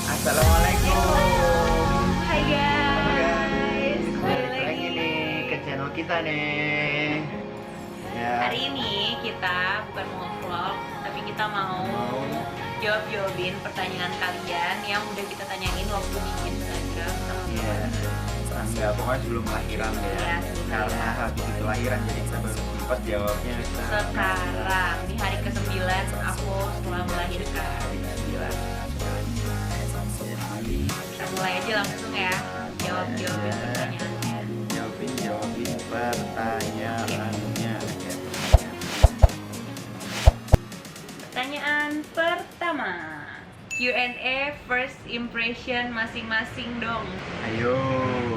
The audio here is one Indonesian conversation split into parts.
Assalamualaikum. Hai guys, Balik lagi nih ke channel kita nih. Ya. Hari ini kita bukan mau vlog, tapi kita mau jawab-jawabin pertanyaan kalian yang udah kita tanyain waktu di Instagram sama Iya. Enggak, pokoknya sebelum lahiran ya. Iya, sebelum Karena lahiran. habis itu lahiran jadi kita baru sempat jawabnya sekarang di hari ke-9 aku setelah melahirkan. Kita mulai aja langsung ya, jawab-jawabin pertanyaannya. Jawabin pertanyaannya. Pertanyaan pertama, Q&A first impression masing-masing dong. Ayo.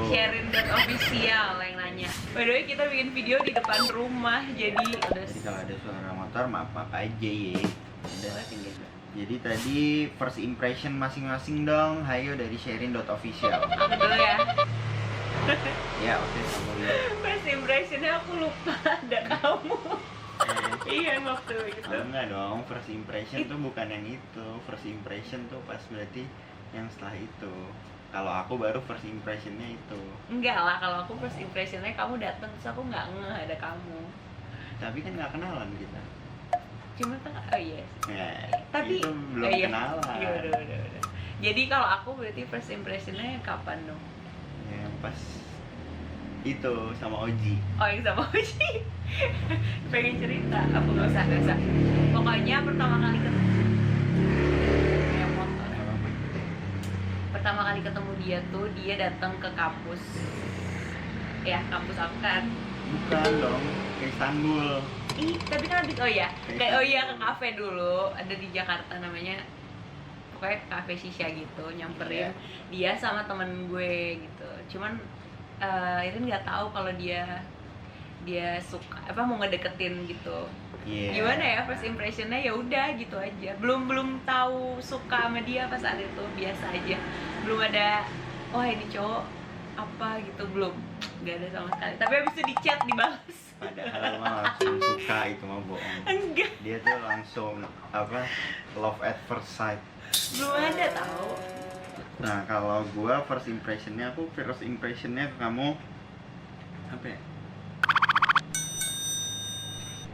Sherin.official yang nanya. By the way, kita bikin video di depan rumah, jadi Jadi kalau ada suara motor maaf aja ya. Udah. tinggi. Jadi tadi first impression masing-masing dong. Hayo dari Sherin.official. Aku dulu ya. Ya oke, kamu lihat. First impressionnya aku lupa ada kamu. Iya waktu itu. Enggak dong, first impression tuh bukan yang itu. First impression tuh pas berarti yang setelah itu. Kalau aku baru first impressionnya itu. Enggak lah, kalau aku first impressionnya kamu datang terus aku nggak ngeh ada kamu. Tapi kan nggak kenalan kita. Cuma kan, oh iya. Ya, Tapi itu belum iya. kenalan. Iya, udah. Jadi kalau aku berarti first impressionnya kapan dong? Yang pas itu sama Oji. Oh yang sama Uci. Pengen cerita, apa nggak usah. Pokoknya pertama kali ketemu kayak motor. Pertama kali ketemu dia tuh dia datang ke kampus. Ya, kampus aku kan. Bukan dong, ke Istanbul. Tapi kan habis ke kafe dulu, ada di Jakarta namanya. Pokoknya kafe shisha gitu, nyamperin dia sama temen gue gitu. Cuman Irin nggak tahu kalau dia suka mau ngedeketin gitu. Gimana ya first impressionnya, ya udah gitu aja. Belum tahu suka sama dia pas saat itu, biasa aja. Belum ada wah ini cowok apa gitu, belum, nggak ada sama sekali. Tapi habis itu di chat dibalas. Padahal mah langsung suka, itu mah bohong. Enggak, Dia tuh langsung love at first sight. belum ada tahu. Nah kalau gua first impressionnya ke kamu apa ya?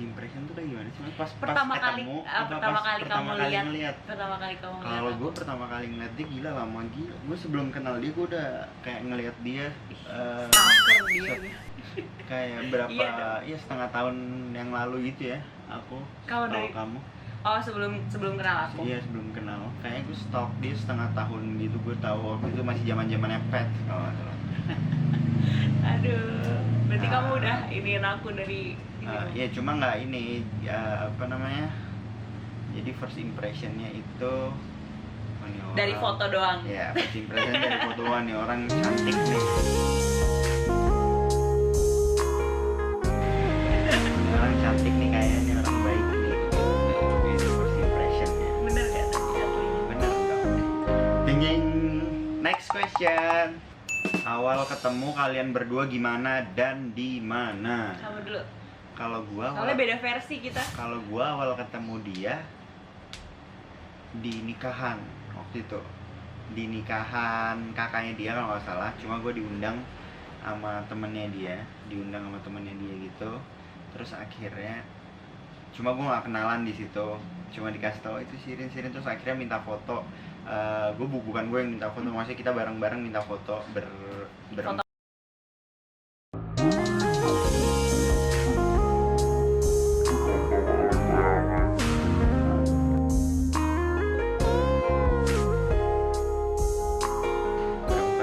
Impression tuh kayak gimana sih? Pas Pertama kali ketemu, pertama kali kamu lihat. ngeliat? Pertama kali kamu lihat. Kalau gue pertama kali ngeliat dia gila lama gila. Gue sebelum kenal dia gue udah kayak ngeliat dia stalker dia. kayak berapa Iya ya setengah tahun yang lalu gitu ya aku. Kalau stalk dari- kamu. Oh sebelum kenal aku. Iya sebelum kenal. Kayaknya gue stalk dia setengah tahun gitu. Gue tahu waktu itu masih zamannya pet kalau nggak salah. Aduh, berarti kamu udah iniin aku dari ini. Ya cuma nggak ini ya, apa namanya? Jadi first impressionnya itu oh, ini orang- Dari foto doang. Ya, first impression dari fotoan nih orang cantik nih. Orang cantik nih kayaknya, orang baik nih. Itu first impressionnya. Bener gak tadi aslinya? Bener dong. Dinging. Next question. Awal ketemu kalian berdua gimana dan di mana? Kamu dulu. Kalau gua Soalnya beda versi kita. Kalau gua awal ketemu dia di nikahan waktu itu, di nikahan kakaknya dia kalau nggak salah. Cuma gua diundang sama temennya dia gitu. Terus akhirnya cuma gua nggak kenalan di situ, cuma dikasih tahu itu Shirin terus akhirnya minta foto. Bukan gue yang minta foto, maksudnya kita bareng-bareng minta foto Foto. berempat,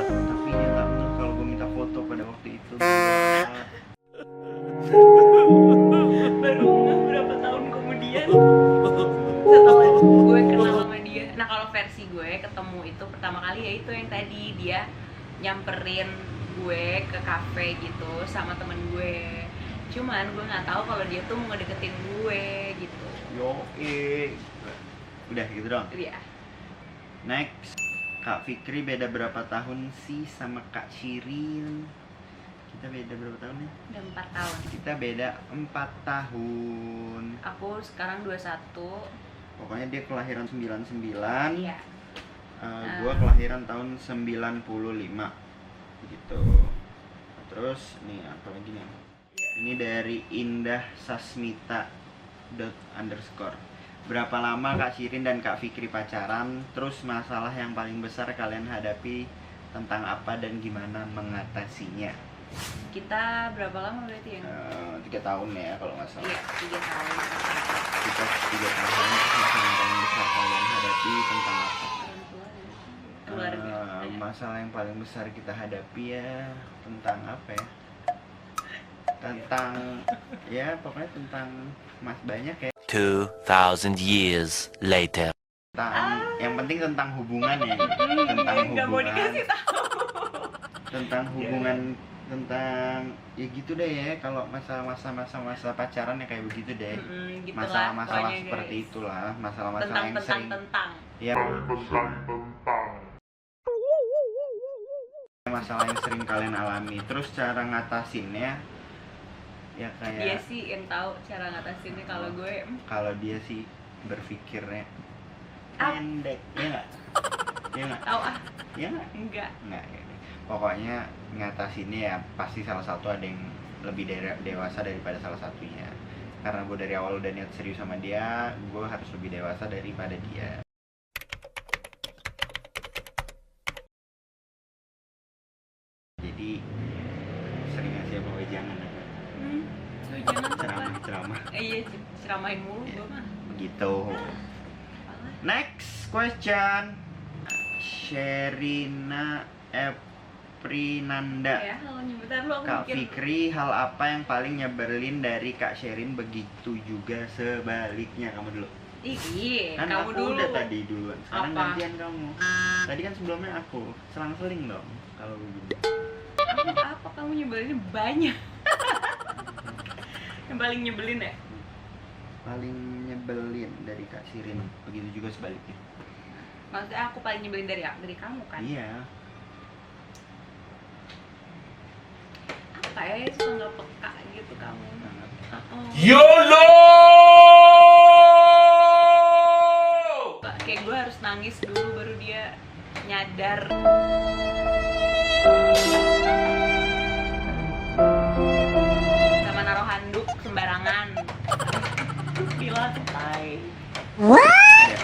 tapi dia nggak ngeh kalau gue minta foto pada waktu itu. Baru ngeh berapa tahun kemudian setelah gue kenal sama dia. Nah kalau versi gue ketemu itu pertama kali ya itu yang tadi dia nyamperin gue ke kafe gitu sama temen gue. Cuman gue nggak tahu kalau dia tuh mau ngedeketin gue gitu. Udah gitu dong. Iya. Next, Kak Fikri beda berapa tahun sih sama Kak Shirin? Kita beda berapa tahun ya? Udah 4 tahun. Kita beda 4 tahun. Aku sekarang 21. Pokoknya dia kelahiran 99. Iya. Gua kelahiran tahun 95 gitu. Terus nih apa lagi nih? Ini dari Indah Sasmita _. Berapa lama Kak Shirin dan Kak Fikri pacaran? Terus masalah yang paling besar kalian hadapi tentang apa dan gimana mengatasinya? Kita berapa lama berarti ya? 3 tahun ya kalau nggak salah. Iya, 3 tahun. Kita 3 tahun. Masalah yang paling besar kalian hadapi tentang apa? Orang tua dan keluarga. Masalah yang paling besar kita hadapi ya tentang apa ya? Tentang ya pokoknya tentang banyak ya. 2,000 years later. Yang penting tentang hubungan ya. Tentang Nggak mau hubungan. dikasih tahu. Tentang hubungan, tentang ya gitu deh ya. Kalau masa pacaran ya kayak begitu deh. Gitu Masalah-masalah lah, seperti guys. itulah, masalah-masalah yang sering Tentang. ya masalah yang sering kalian alami. Terus cara ngatasinnya ya kayak Dia sih yang tahu cara ngatasinnya. kalau dia sih berpikirnya Ah. pendek ya nggak Tahu ah, ya nggak enggak. gitu. Pokoknya ngatasinnya ya pasti salah satu ada yang lebih dewasa daripada salah satunya. Karena gue dari awal udah niat serius sama dia, gue harus lebih dewasa daripada dia. Jadi sering ngasih apa jangan Jangan ceramah Iya, ceramahin mulu Iya. gua mah. begitu. Next question, Sherina Eprinanda. Ya, kalau nyebutan lu aku Kak mikir. Fikri, hal apa yang paling nyebelin dari Kak Sherin, begitu juga sebaliknya? Kamu dulu. Ih, Kan kamu aku dulu. udah tadi duluan. Sekarang Apa? gantian kamu. Tadi kan sebelumnya aku. Selang-seling dong kalau begitu. Apa kamu nyebelinnya banyak? Yang paling nyebelin ya? Paling nyebelin dari Kak Shirin, begitu juga sebaliknya. Maksudnya aku paling nyebelin dari kamu kan? Iya. Apa ya, suka nggak peka gitu kamu? Oh. YOLO! Kayak gue harus nangis dulu baru dia nyadar. Sama naruh handuk sembarangan. Di lantai. Ya.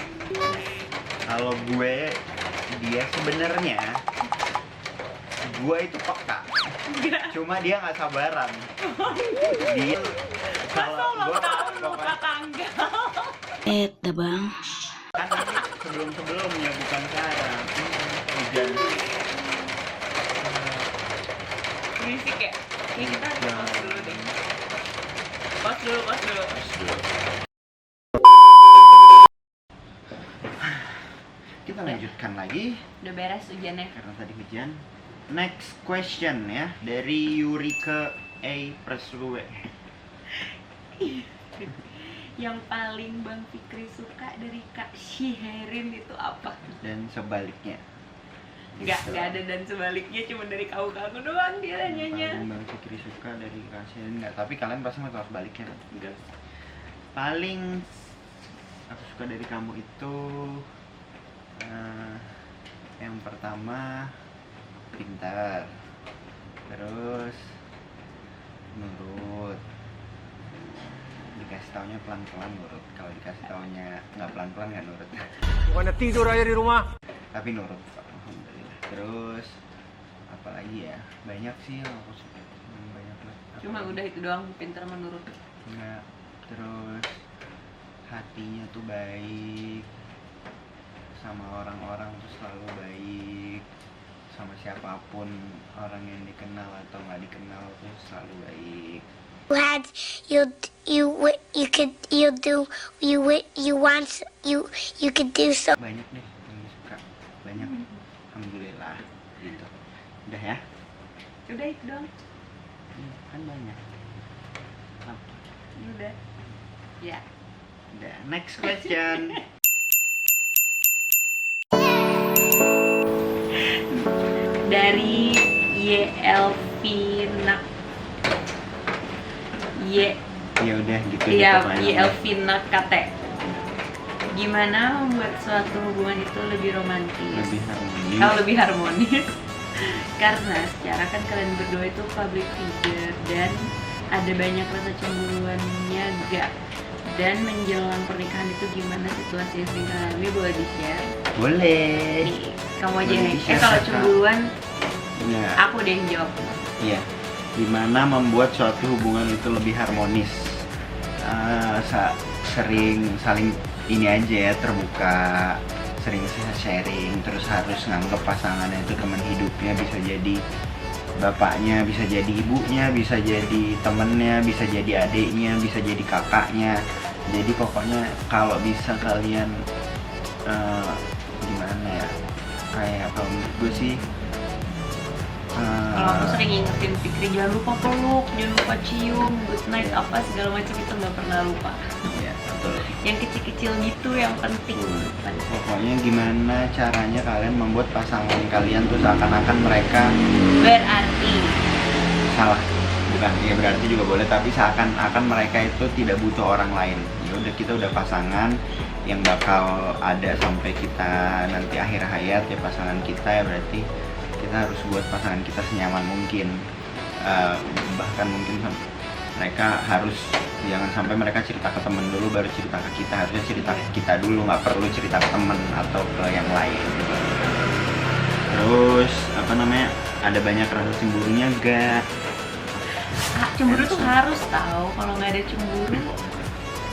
Kalau dia sebenarnya gue itu peka. Enggak. Cuma dia nggak sabaran. Dia Masa ulang gua tahun lupa pokoknya- tanggal. Bang. kan ini sebelumnya bukan sekarang. Hujan. Berisik ya? Ini kita harus pause dulu deh. Pause dulu. Kita lanjutkan lagi Udah beres hujannya. karena tadi hujan. Next question ya dari Yurika A Presluwe. Yang paling Bang Fikri suka dari Kak Shirin itu apa? Dan sebaliknya. Nggak ada dan sebaliknya, cuma dari kamu doang dia nanyanya. Paling Bang Fikri suka dari Kak Shirin enggak, tapi kalian pasti mau tahu sebaliknya kan? Enggak. Paling aku suka dari kamu itu yang pertama pintar, terus nurut, dikasih taunya pelan-pelan nurut. Kalau dikasih taunya nggak pelan-pelan nggak nurut. Bukannya tidur aja di rumah. Tapi nurut alhamdulillah. Terus apa lagi ya, banyak sih yang aku suka. Banyak lah. Cuma udah itu doang, pintar menurut. Enggak. Terus hatinya tuh baik, sama orang-orang tuh selalu baik, sama siapapun, orang yang dikenal atau nggak dikenal tuh selalu baik. You could do so. Banyak deh yang suka, banyak. Alhamdulillah gitu. Udah ya? Udah itu doang. Kan banyak. Apa? Udah. Ya. Udah. Next question. Dari YLV Yelvina. Ya udah gitu Iya, pokoknya. Yelvina Kate. Gimana membuat suatu hubungan itu lebih romantis? Lebih harmonis. Kalau lebih harmonis. Karena secara kan kalian berdua itu public figure dan ada banyak rasa cemburuannya gak? Dan menjelang pernikahan itu gimana situasi yang sering kalian alami, boleh di-share? Boleh. Nih, kamu aja Boleh yang di-share, kalau Kakak. cemburuan Ya. aku deh yang jawab. Iya. Gimana membuat suatu hubungan itu lebih harmonis? Sering saling ini aja ya, terbuka, sering sharing, terus harus nganggep pasangannya itu teman hidupnya, bisa jadi bapaknya, bisa jadi ibunya, bisa jadi temennya, bisa jadi adiknya, bisa jadi kakaknya. Jadi pokoknya kalau bisa kalian gimana ya, kayak kalau menurut gue sih Kalau aku sering ingetin Fikri, jangan lupa peluk, jangan lupa cium, good night apa segala macam itu nggak pernah lupa. ya betul. Yang kecil-kecil gitu yang penting. Pokoknya gimana caranya kalian membuat pasangan kalian tuh seakan-akan mereka Berarti salah, bukan ya berarti juga boleh, tapi seakan-akan mereka itu tidak butuh orang lain. Ya udah, kita udah pasangan yang bakal ada sampai kita nanti akhir hayat ya, pasangan kita ya, berarti kita harus buat pasangan kita senyaman mungkin. Bahkan mungkin mereka harus, jangan sampai mereka cerita ke temen dulu baru cerita ke kita, harusnya cerita ke kita dulu, nggak perlu cerita ke temen atau ke yang lain. Terus apa namanya, ada banyak rasa cemburunya gak? cemburu tuh harus tahu. Kalau nggak ada cemburu,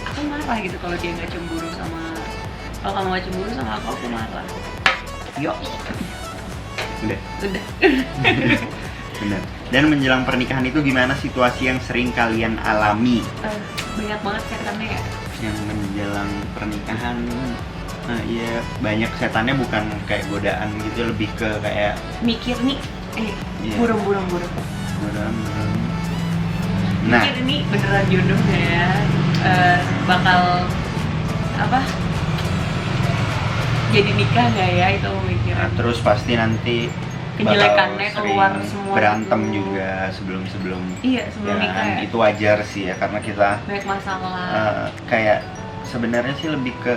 aku marah gitu. Kalau dia nggak cemburu sama, kalau kamu nggak cemburu sama aku marah. Yuk, udah. Bener. Dan menjelang pernikahan itu gimana situasi yang sering kalian alami? Banyak banget setannya ya. Yang menjelang pernikahan, iya banyak setannya, bukan kayak godaan gitu, lebih ke kayak Mikir nih, Iya. burung. godaan. Nah, Mikir ini beneran jodoh nggak ya? Bakal apa? Jadi nikah nggak ya, itu aku mikir. nah, terus pasti nanti Kejelekannya bakal keluar sering semua berantem gitu. juga sebelum Iya, sebelum nikah kan, ya. itu wajar sih ya, karena kita Banyak masalah. kayak sebenarnya sih lebih ke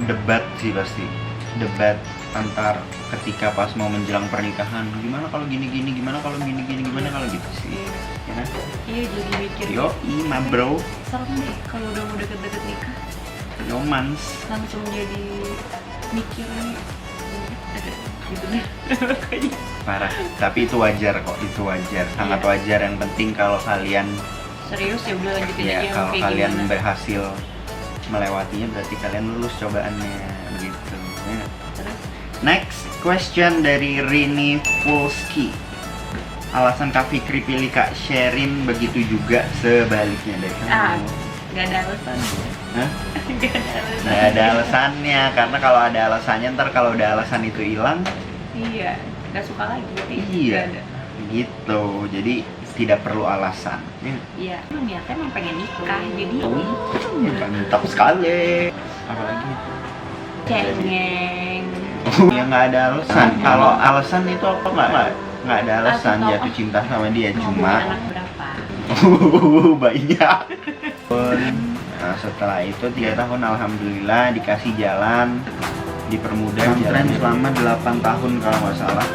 debat sih, pasti debat antar ketika pas mau menjelang pernikahan, gimana kalau gini, gimana kalau gini, gimana kalau gitu sih, ya kan? Iya, jadi mikir. Yo, ima bro, Serem deh kalau udah mau deket-deket nikah, romans. langsung jadi mikir nih. Gitu deh. Parah, tapi itu wajar kok, itu wajar, sangat Iya. wajar. Yang penting kalau kalian Serius ya udah lanjutin ya, aja kalau kayak kalian gimana. berhasil melewatinya berarti kalian lulus cobaannya, begitu ya. Terus Next question dari Rini Fulski. Alasan Kak Fikri pilih Kak Sherin, begitu juga sebaliknya dari kamu. nggak ada alasan. Hah? Nggak ada alasan. Nggak ada alasannya, karena kalau ada alasannya ntar kalau udah alasan itu hilang, Iya, nggak suka lagi. Berarti iya, nggak ada. gitu. Jadi tidak perlu alasan. Ya. Iya, emang niatnya emang pengen nikah, jadi Mantap sekali. Apalagi? cengeng. Ya nggak ada alasan. Kalau alasan itu apa, nggak ada alasan Atau jatuh apa? cinta sama dia, Mau punya cuma anak berapa? banyak. Nah, setelah itu 3 tahun alhamdulillah dikasih jalan, dipermudah jalan selama 8 tahun kalau nggak salah.